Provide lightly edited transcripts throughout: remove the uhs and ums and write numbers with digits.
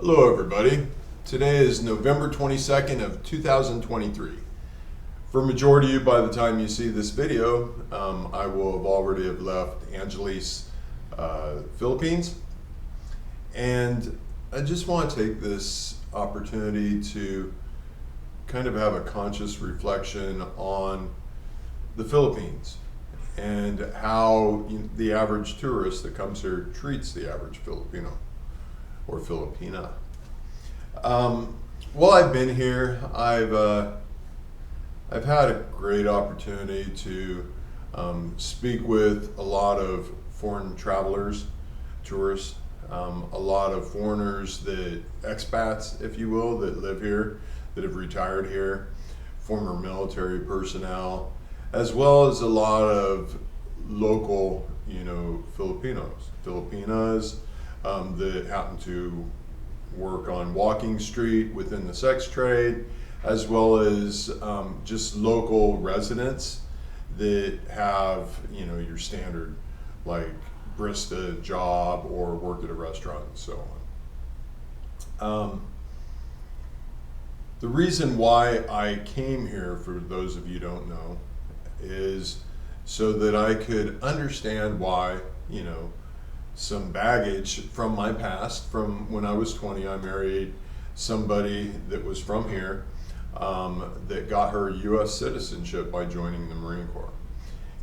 Hello everybody. Today is November 22nd of 2023. For a majority of you, by the time you see this video, I will have already have left Angeles, Philippines. And I just want to take this opportunity to kind of have a conscious reflection on the Philippines and how the average tourist that comes here treats the average Filipino or Filipina. While I've been here, I've had a great opportunity to speak with a lot of foreign travelers, tourists, a lot of foreigners, that expats, if you will, that live here, that have retired here, former military personnel, as well as a lot of local, Filipinos, Filipinas, that happen to work on Walking Street within the sex trade, as well as just local residents that have, your standard like barista job or worked at a restaurant and so on. The reason why I came here, for those of you who don't know, is so that I could understand why, some baggage from my past. From when I was 20, I married somebody that was from here, that got her U.S. citizenship by joining the Marine Corps.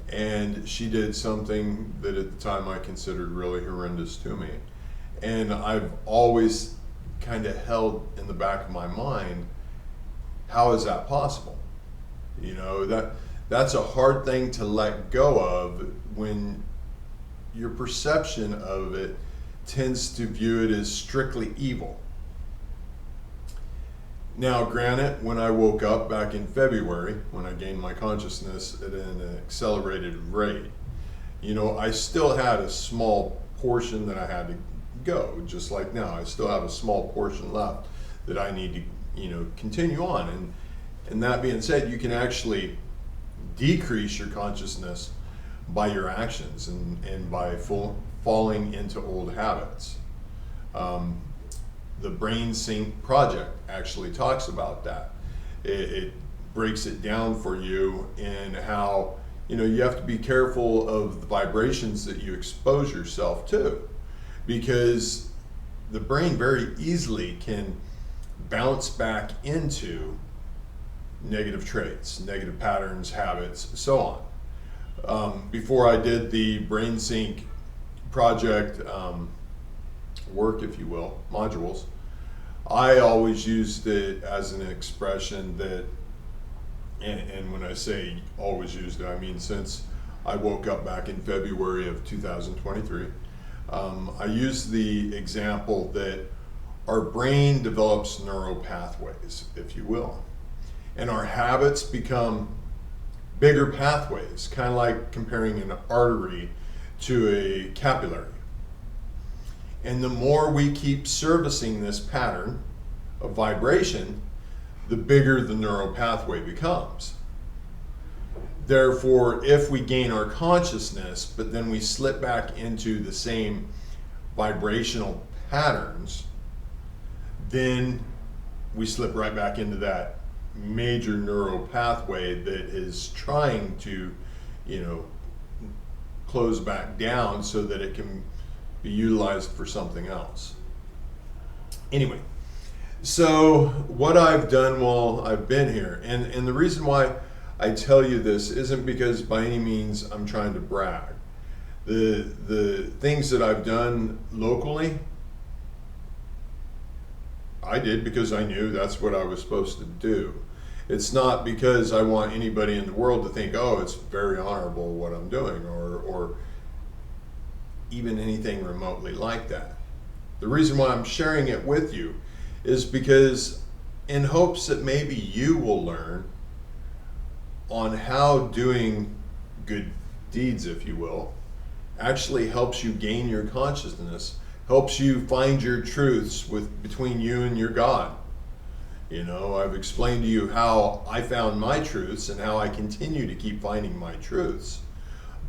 And she did something that at the time I considered really horrendous to me. And I've always kind of held in the back of my mind, how is that possible? That's a hard thing to let go of when your perception of it tends to view it as strictly evil. Now, granted, when I woke up back in February, when I gained my consciousness at an accelerated rate, I still had a small portion that I had to go, just like now. I still have a small portion left that I need to, continue on. And that being said, you can actually decrease your consciousness by your actions and by falling into old habits. The Brain Sync project actually talks about that. It breaks it down for you in how, you have to be careful of the vibrations that you expose yourself to, because the brain very easily can bounce back into negative traits, negative patterns, habits, so on. Before I did the Brain Sync project work, if you will, modules, I always used it as an expression that, and when I say always used it, I mean since I woke up back in February of 2023, I used the example that our brain develops neural pathways, if you will, and our habits become bigger pathways, kind of like comparing an artery to a capillary. And the more we keep servicing this pattern of vibration, the bigger the neural pathway becomes. Therefore, if we gain our consciousness, but then we slip back into the same vibrational patterns, then we slip right back into that major neural pathway that is trying to, close back down so that it can be utilized for something else. Anyway, so what I've done while I've been here, and the reason why I tell you this isn't because by any means I'm trying to brag. The things that I've done locally, I did because I knew that's what I was supposed to do. It's not because I want anybody in the world to think, oh, it's very honorable what I'm doing, or even anything remotely like that. The reason why I'm sharing it with you is because in hopes that maybe you will learn on how doing good deeds, if you will, actually helps you gain your consciousness, helps you find your truths between you and your God. I've explained to you how I found my truths and how I continue to keep finding my truths.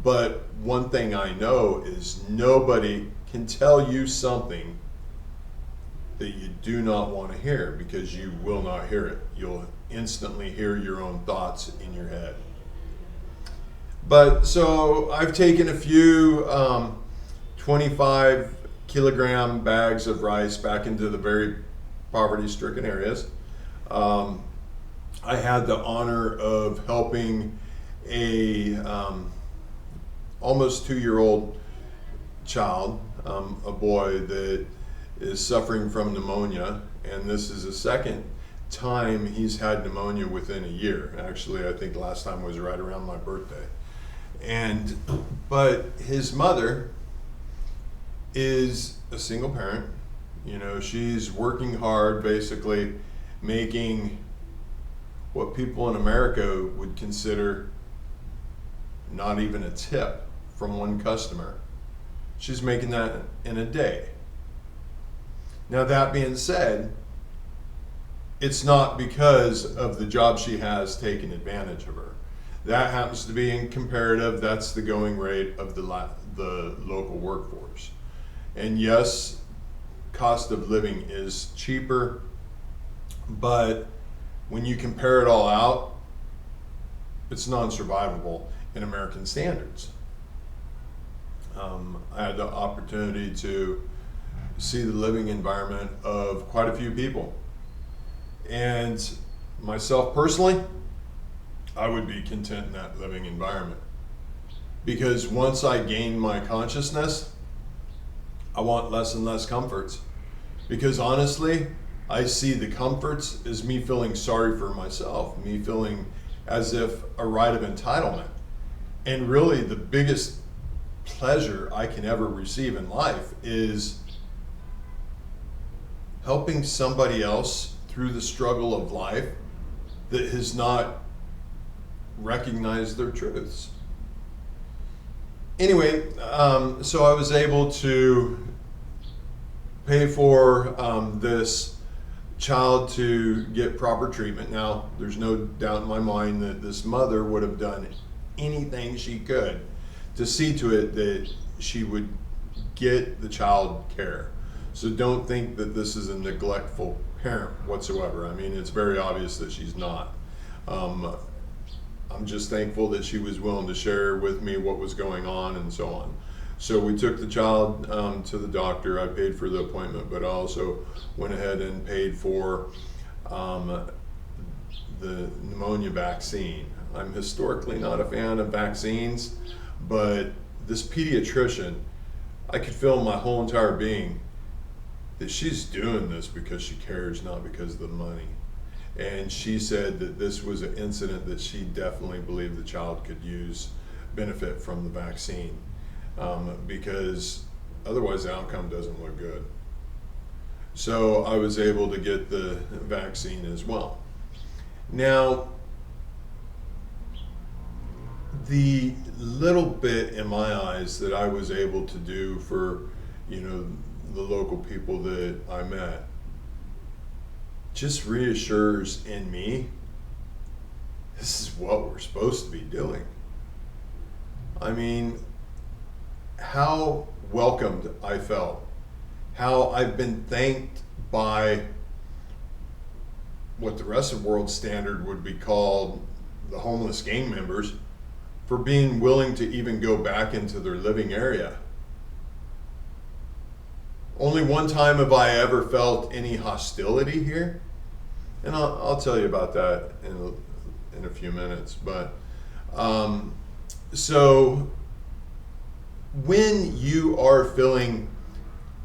But one thing I know is nobody can tell you something that you do not want to hear, because you will not hear it. You'll instantly hear your own thoughts in your head. But so I've taken a few 25 kilogram bags of rice back into the very poverty-stricken areas. I had the honor of helping a almost 2-year-old child, a boy that is suffering from pneumonia, and this is the second time he's had pneumonia within a year. Actually, I think last time was right around my birthday. But his mother is a single parent. You know, she's working hard, basically making what people in America would consider not even a tip from one customer. She's making that in a day. Now, that being said, it's not because of the job she has taken advantage of her. That happens to be in comparative. That's the going rate of the local workforce. And yes, cost of living is cheaper, but when you compare it all out, it's non-survivable in American standards. I had the opportunity to see the living environment of quite a few people. And myself personally, I would be content in that living environment. Because once I gain my consciousness, I want less and less comforts. Because honestly, I see the comforts as me feeling sorry for myself, me feeling as if a right of entitlement. And really the biggest pleasure I can ever receive in life is helping somebody else through the struggle of life that has not recognized their truths. Anyway, so I was able to pay for this child to get proper treatment. Now, there's no doubt in my mind that this mother would have done anything she could to see to it that she would get the child care. So don't think that this is a neglectful parent whatsoever. I mean, it's very obvious that she's not. I'm just thankful that she was willing to share with me what was going on and so on. So we took the child to the doctor. I paid for the appointment, but I also went ahead and paid for the pneumonia vaccine. I'm historically not a fan of vaccines, but this pediatrician, I could feel in my whole entire being that she's doing this because she cares, not because of the money. And she said that this was an incident that she definitely believed the child could benefit from the vaccine, because otherwise the outcome doesn't look good. So I was able to get the vaccine as well. Now, the little bit in my eyes that I was able to do for, the local people that I met just reassures in me this is what we're supposed to be doing. I mean, how welcomed I felt, how I've been thanked by what the rest of the world standard would be called the homeless gang members for being willing to even go back into their living area. Only one time have I ever felt any hostility here, and I'll tell you about that in a few minutes. But so when you are feeling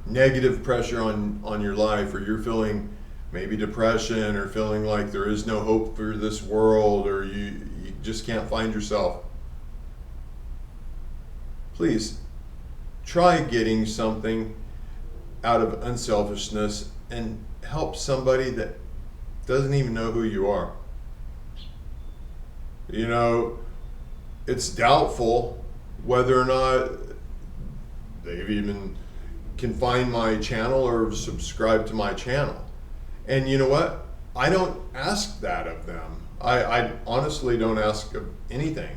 negative pressure on your life, or you're feeling maybe depression, or feeling like there is no hope for this world, or you just can't find yourself, please try getting something out of unselfishness and help somebody that doesn't even know who you are. It's doubtful whether or not they've even can find my channel or subscribe to my channel. And you know what? I don't ask that of them. I honestly don't ask of anything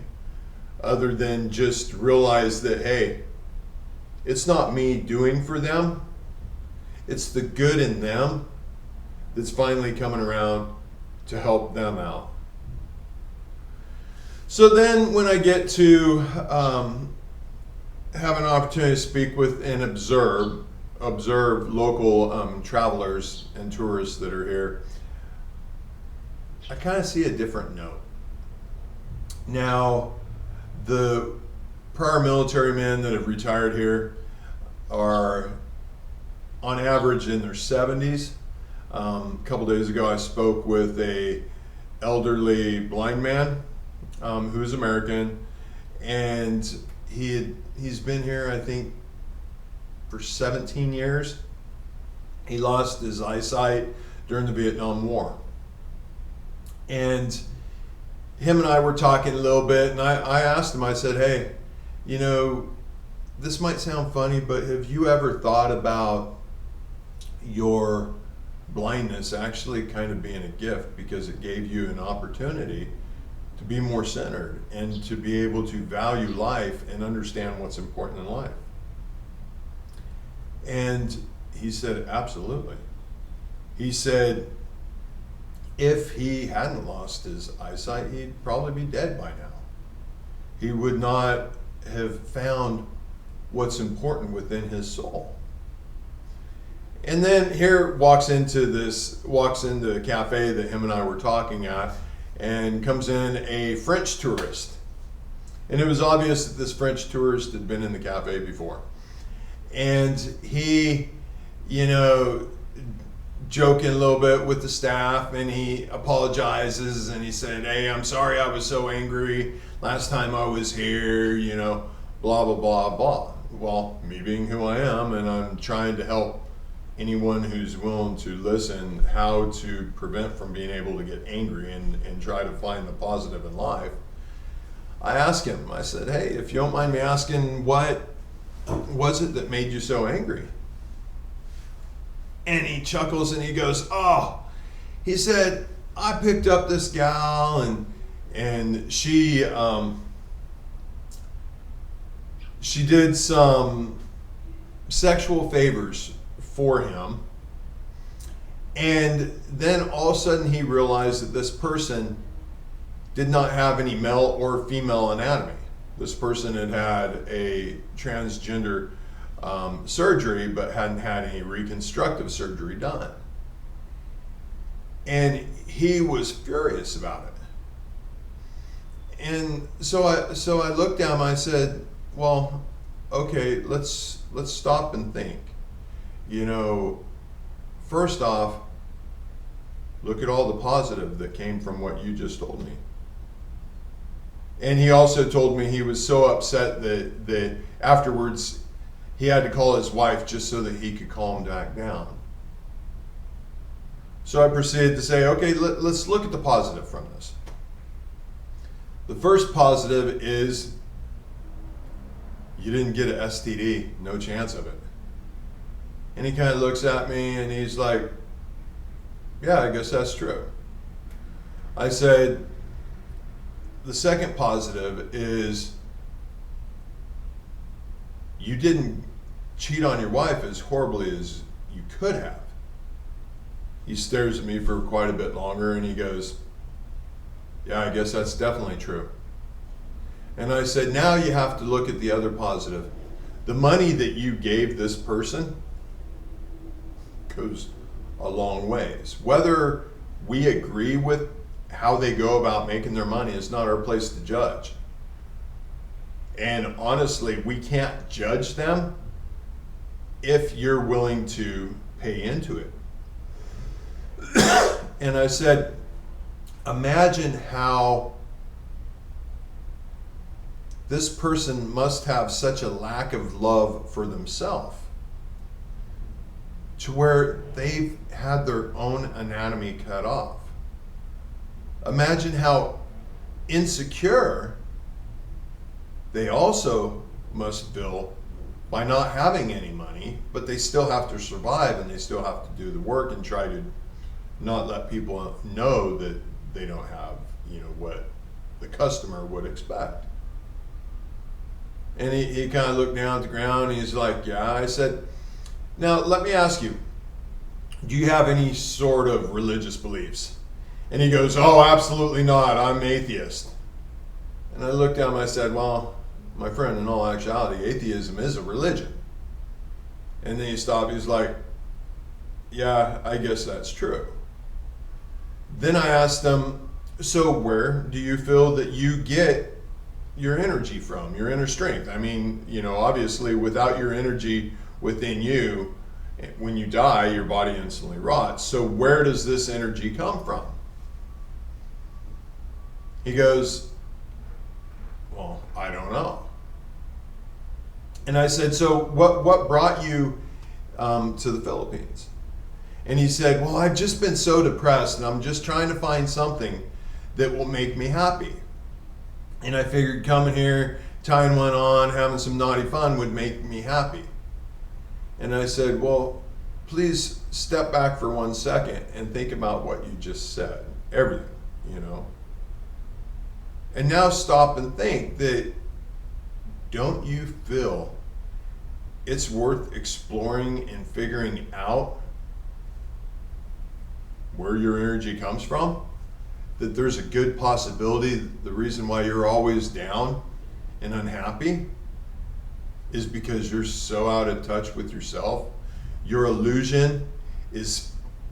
other than just realize that, hey, it's not me doing for them. It's the good in them that's finally coming around to help them out. So then when I get to have an opportunity to speak with and observe local travelers and tourists that are here, I kind of see a different note. Now, the prior military men that have retired here are on average in their 70s. A couple days ago I spoke with a elderly blind man who's American, and he's been here, I think, for 17 years. He lost his eyesight during the Vietnam War. And him and I were talking a little bit, and I asked him, I said, hey, you know, this might sound funny, but have you ever thought about your blindness actually kind of being a gift, because it gave you an opportunity to be more centered and to be able to value life and understand what's important in life? And he said, absolutely. He said, if he hadn't lost his eyesight, he'd probably be dead by now. He would not have found what's important within his soul. And then here walks into a cafe that him and I were talking at, and comes in a French tourist. And it was obvious that this French tourist had been in the cafe before. And he, you know, joking a little bit with the staff, and he apologizes, and he said, hey, I'm sorry I was so angry last time I was here, you know, blah, blah, blah, blah. Well, me being who I am, and I'm trying to help anyone who's willing to listen how to prevent from being able to get angry and try to find the positive in life, I asked him, I said, hey, if you don't mind me asking, what was it that made you so angry? And he chuckles and he goes, oh, he said, I picked up this gal, and she did some sexual favors for him, and then all of a sudden he realized that this person did not have any male or female anatomy. This person had had a transgender surgery, but hadn't had any reconstructive surgery done. And he was furious about it. And so I looked at him, I said, well, okay, let's stop and think. You know, first off, look at all the positive that came from what you just told me. And he also told me he was so upset that afterwards he had to call his wife just so that he could calm back down. So I proceeded to say, okay, let's look at the positive from this. The first positive is you didn't get an STD, no chance of it. And he kind of looks at me and he's like, yeah, I guess that's true. I said, the second positive is you didn't cheat on your wife as horribly as you could have. He stares at me for quite a bit longer and he goes, yeah, I guess that's definitely true. And I said, now you have to look at the other positive. The money that you gave this person goes a long ways. Whether we agree with how they go about making their money is not our place to judge. And honestly, we can't judge them if you're willing to pay into it. And I said, imagine how this person must have such a lack of love for themselves to where they've had their own anatomy cut off. Imagine how insecure they also must feel by not having any money, but they still have to survive and they still have to do the work and try to not let people know that they don't have, you know, what the customer would expect. And he kind of looked down at the ground and he's like, yeah. I said, now let me ask you, do you have any sort of religious beliefs? And he goes, oh, absolutely not. I'm atheist. And I looked at him and I said, well, my friend, in all actuality, atheism is a religion. And then he stopped. He was like, yeah, I guess that's true. Then I asked him, so where do you feel that you get your energy from, your inner strength? I mean, obviously without your energy within you, when you die, your body instantly rots. So where does this energy come from? He goes, well, I don't know. And I said, so what brought you to the Philippines? And he said, well, I've just been so depressed and I'm just trying to find something that will make me happy. And I figured coming here, tying one on, having some naughty fun would make me happy. And I said, well, please step back for 1 second and think about what you just said. Everything, And now stop and think that, don't you feel it's worth exploring and figuring out where your energy comes from? That there's a good possibility the reason why you're always down and unhappy is because you're so out of touch with yourself. Your illusion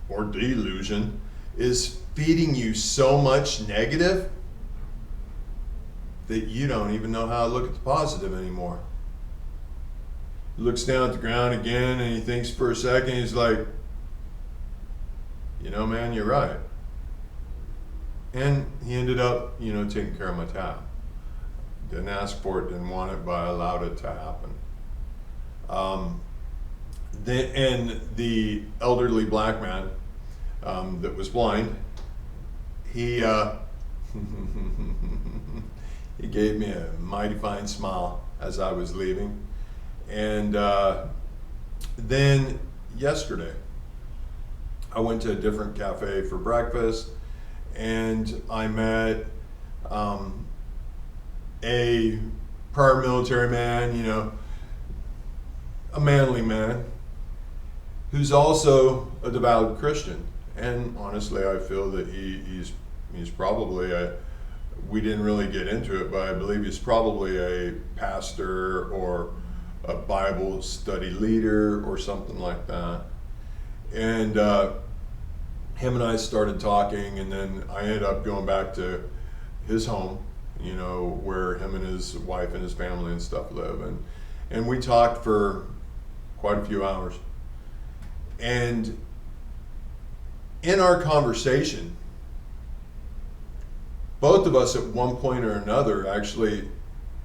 or delusion is feeding you so much negative that you don't even know how to look at the positive anymore. He looks down at the ground again and he thinks for a second. He's like, man, you're right. And he ended up, taking care of my tab. Didn't ask for it, didn't want it, but I allowed it to happen. And the elderly black man that was blind, he he gave me a mighty fine smile as I was leaving. And then yesterday, I went to a different cafe for breakfast, and I met a prior military man, a manly man, who's also a devout Christian. And honestly, I feel that he's probably we didn't really get into it, but I believe he's probably a pastor or a Bible study leader or something like that. And him and I started talking, and then I ended up going back to his home, where him and his wife and his family and stuff live. And we talked for quite a few hours. And in our conversation, both of us at one point or another actually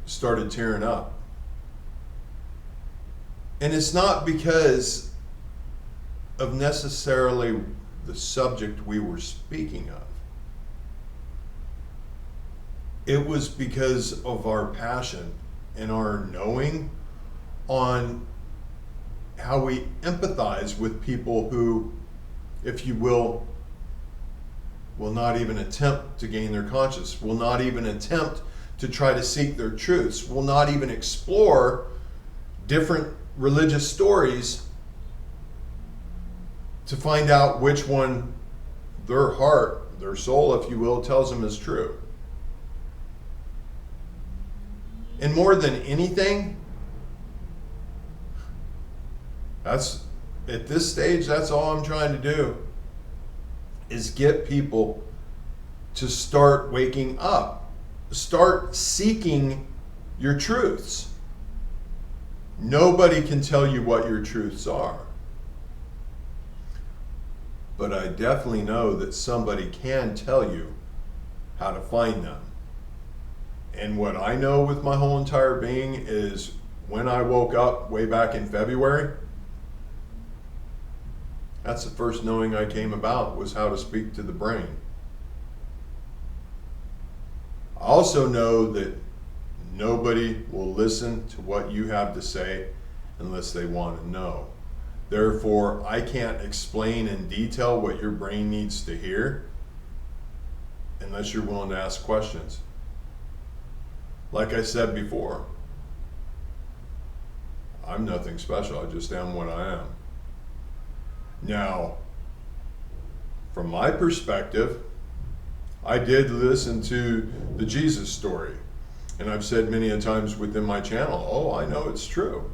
started tearing up. And it's not because of necessarily the subject we were speaking of. It was because of our passion and our knowing on how we empathize with people who, if you will not even attempt to gain their conscience, will not even attempt to try to seek their truths, will not even explore different religious stories to find out which one their heart, their soul, if you will, tells them is true. And more than anything, at this stage, that's all I'm trying to do, is get people to start waking up, start seeking your truths. Nobody can tell you what your truths are. But I definitely know that somebody can tell you how to find them. And what I know with my whole entire being is when I woke up way back in February, that's the first knowing I came about, was how to speak to the brain. I also know that nobody will listen to what you have to say unless they want to know. Therefore, I can't explain in detail what your brain needs to hear unless you're willing to ask questions. Like I said before, I'm nothing special. I just am what I am. Now, from my perspective, I did listen to the Jesus story. And I've said many a times within my channel, oh, I know it's true.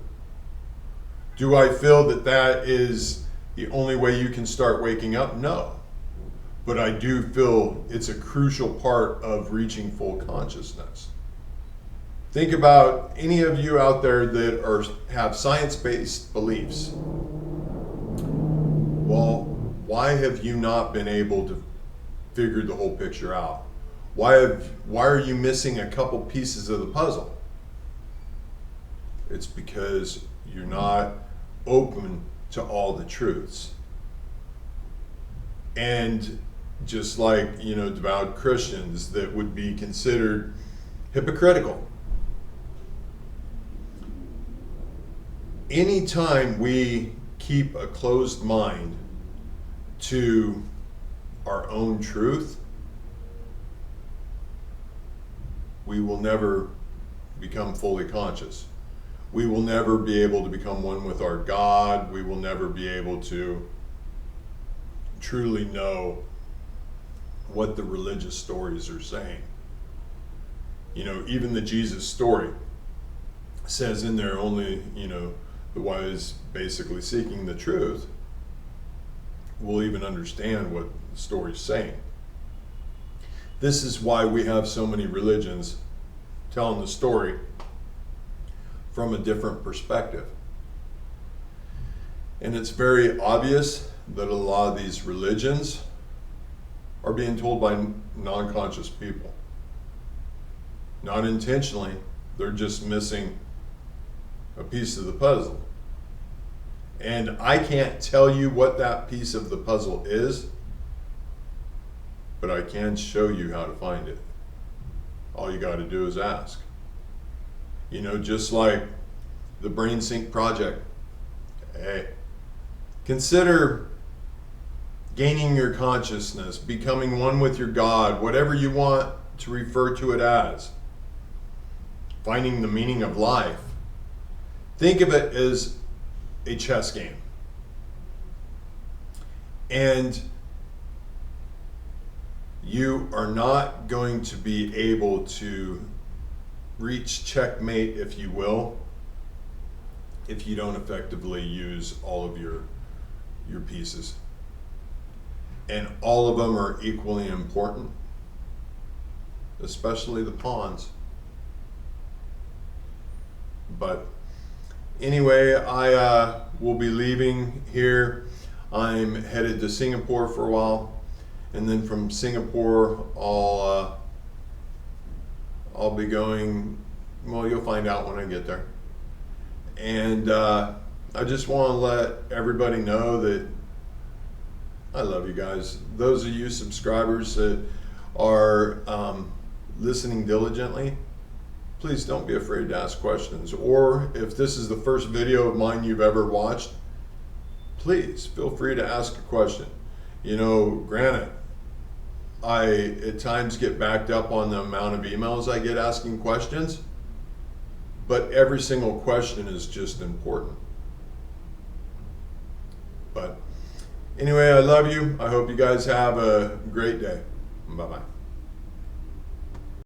Do I feel that that is the only way you can start waking up? No. But I do feel it's a crucial part of reaching full consciousness. Think about any of you out there that have science-based beliefs. Well, why have you not been able to figure the whole picture out? Why are you missing a couple pieces of the puzzle? It's because you're not open to all the truths. And just like, devout Christians that would be considered hypocritical. Anytime we keep a closed mind to our own truth, we will never become fully conscious. We will never be able to become one with our God. We will never be able to truly know what the religious stories are saying. Even the Jesus story says in there only, the wise basically seeking the truth will even understand what the story's saying. This is why we have so many religions telling the story from a different perspective. And it's very obvious that a lot of these religions are being told by non-conscious people. Not intentionally, they're just missing a piece of the puzzle. And I can't tell you what that piece of the puzzle is, but I can show you how to find it. All you got to do is ask. Just like the Brain Sync project. Hey, consider gaining your consciousness, becoming one with your God, whatever you want to refer to it as. Finding the meaning of life. Think of it as a chess game. And you are not going to be able to reach checkmate, if you will, if you don't effectively use all of your pieces. And all of them are equally important, especially the pawns. But anyway, I will be leaving here. I'm headed to Singapore for a while, and then from Singapore I'll be going, well, you'll find out when I get there. And I just want to let everybody know that I love you guys. Those of you subscribers that are listening diligently, please don't be afraid to ask questions. Or if this is the first video of mine you've ever watched, please feel free to ask a question. Granted, I at times get backed up on the amount of emails I get asking questions, but every single question is just important. But anyway, I love you. I hope you guys have a great day. Bye-bye.